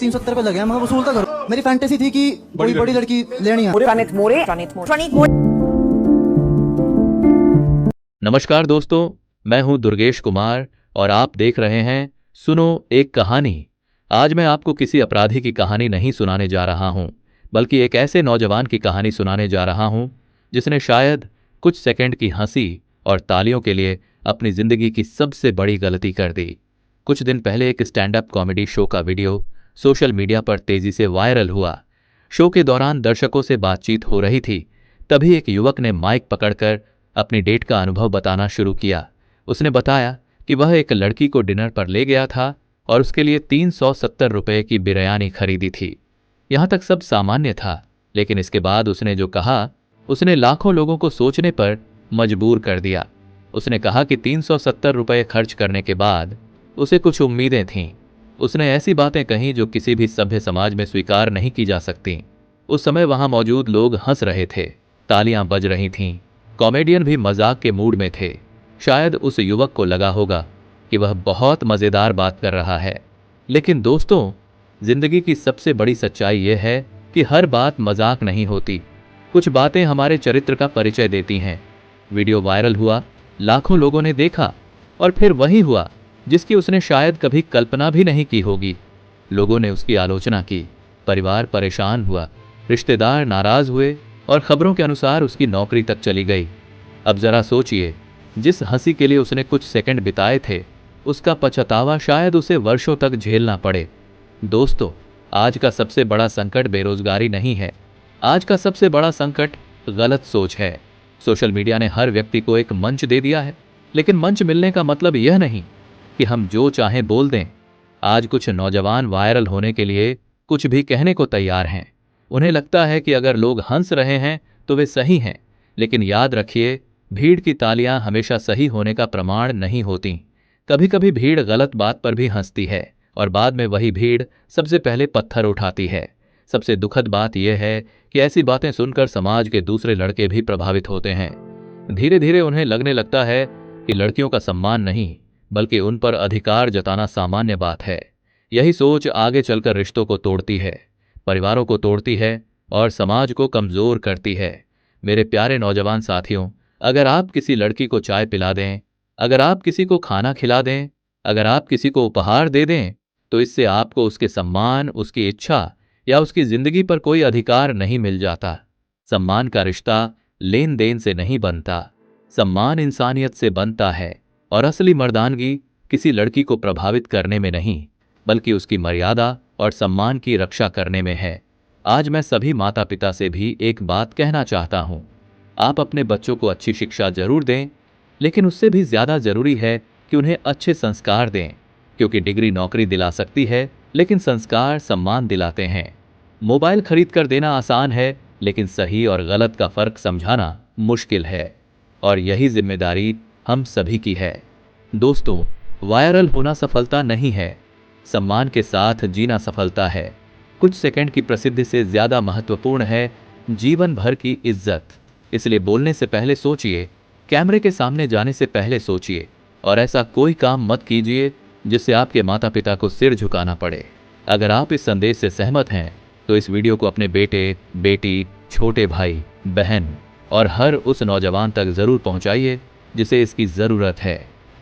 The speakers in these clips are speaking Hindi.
370 पे लगे हैं, मैं वसूलता करूँ। मेरी फैंटेसी थी कि कोई बड़ी लड़की लेनी है। नमस्कार दोस्तों, मैं हूं दुर्गेश कुमार और आप देख रहे हैं सुनो एक कहानी। आज मैं आपको किसी अपराधी की कहानी नहीं सुनाने जा रहा हूं, बल्कि एक ऐसे नौजवान की कहानी सुनाने जा रहा हूं जिसने शायद कुछ सेकंड की हंसी और तालियों के लिए अपनी जिंदगी की सबसे बड़ी गलती कर दी। कुछ दिन पहले एक स्टैंड अप कॉमेडी शो का वीडियो सोशल मीडिया पर तेजी से वायरल हुआ। शो के दौरान दर्शकों से बातचीत हो रही थी, तभी एक युवक ने माइक पकड़कर अपनी डेट का अनुभव बताना शुरू किया। उसने बताया कि वह एक लड़की को डिनर पर ले गया था और उसके लिए 370 रुपए की बिरयानी खरीदी थी। यहां तक सब सामान्य था, लेकिन इसके बाद उसने जो कहा उसने लाखों लोगों को सोचने पर मजबूर कर दिया। उसने कहा कि 370 रुपए खर्च करने के बाद उसे कुछ उम्मीदें थीं। उसने ऐसी बातें कहीं जो किसी भी सभ्य समाज में स्वीकार नहीं की जा सकती। उस समय वहां मौजूद लोग हंस रहे थे, तालियां बज रही थीं, कॉमेडियन भी मजाक के मूड में थे। शायद उस युवक को लगा होगा कि वह बहुत मजेदार बात कर रहा है। लेकिन दोस्तों, जिंदगी की सबसे बड़ी सच्चाई यह है कि हर बात मजाक नहीं होती। कुछ बातें हमारे चरित्र का परिचय देती हैं। वीडियो वायरल हुआ, लाखों लोगों ने देखा, और फिर वही हुआ जिसकी उसने शायद कभी कल्पना भी नहीं की होगी। लोगों ने उसकी आलोचना की, परिवार परेशान हुआ, रिश्तेदार नाराज हुए और खबरों के अनुसार उसकी नौकरी तक चली गई। अब जरा सोचिए, जिस हंसी के लिए उसने कुछ सेकंड बिताए थे, उसका पछतावा शायद उसे वर्षों तक झेलना पड़े। दोस्तों, आज का सबसे बड़ा संकट बेरोजगारी नहीं है। आज का सबसे बड़ा संकट गलत सोच है। सोशल मीडिया ने हर व्यक्ति को एक मंच दे दिया है, लेकिन मंच मिलने का मतलब यह नहीं कि हम जो चाहें बोल दें। आज कुछ नौजवान वायरल होने के लिए कुछ भी कहने को तैयार हैं। उन्हें लगता है कि अगर लोग हंस रहे हैं तो वे सही हैं, लेकिन याद रखिए, भीड़ की तालियां हमेशा सही होने का प्रमाण नहीं होती। कभी कभी भीड़ गलत बात पर भी हंसती है और बाद में वही भीड़ सबसे पहले पत्थर उठाती है। सबसे दुखद बात यह है कि ऐसी बातें सुनकर समाज के दूसरे लड़के भी प्रभावित होते हैं। धीरे धीरे उन्हें लगने लगता है कि लड़कियों का सम्मान नहीं, बल्कि उन पर अधिकार जताना सामान्य बात है। यही सोच आगे चलकर रिश्तों को तोड़ती है, परिवारों को तोड़ती है और समाज को कमजोर करती है। मेरे प्यारे नौजवान साथियों, अगर आप किसी लड़की को चाय पिला दें, अगर आप किसी को खाना खिला दें, अगर आप किसी को उपहार दे दें, तो इससे आपको उसके सम्मान, उसकी इच्छा या उसकी जिंदगी पर कोई अधिकार नहीं मिल जाता। सम्मान का रिश्ता लेन देन से नहीं बनता, सम्मान इंसानियत से बनता है। और असली मर्दानगी किसी लड़की को प्रभावित करने में नहीं, बल्कि उसकी मर्यादा और सम्मान की रक्षा करने में है। आज मैं सभी माता पिता से भी एक बात कहना चाहता हूं। आप अपने बच्चों को अच्छी शिक्षा जरूर दें, लेकिन उससे भी ज्यादा जरूरी है कि उन्हें अच्छे संस्कार दें, क्योंकि डिग्री नौकरी दिला सकती है, लेकिन संस्कार सम्मान दिलाते हैं। मोबाइल खरीद कर देना आसान है, लेकिन सही और गलत का फर्क समझाना मुश्किल है, और यही जिम्मेदारी हम सभी की है। दोस्तों, वायरल होना सफलता नहीं है, सम्मान के साथ जीना सफलता है। कुछ सेकंड की प्रसिद्धि से ज्यादा महत्वपूर्ण है जीवन भर की इज्जत। इसलिए बोलने से पहले सोचिए, कैमरे के सामने जाने से पहले सोचिए, और ऐसा कोई काम मत कीजिए जिससे आपके माता पिता को सिर झुकाना पड़े। अगर आप इस संदेश से सहमत हैं तो इस वीडियो को अपने बेटे, बेटी, छोटे भाई, बहन और हर उस नौजवान तक जरूर पहुंचाइए जिसे इसकी जरूरत है,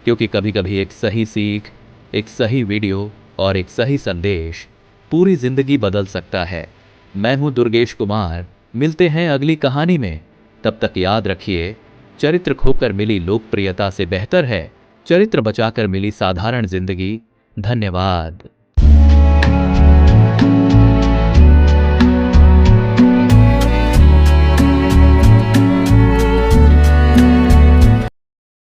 क्योंकि कभी कभी एक सही सीख, एक सही वीडियो और एक सही संदेश पूरी जिंदगी बदल सकता है। मैं हूं दुर्गेश कुमार, मिलते हैं अगली कहानी में। तब तक याद रखिए, चरित्र खोकर मिली लोकप्रियता से बेहतर है चरित्र बचाकर मिली साधारण जिंदगी। धन्यवाद।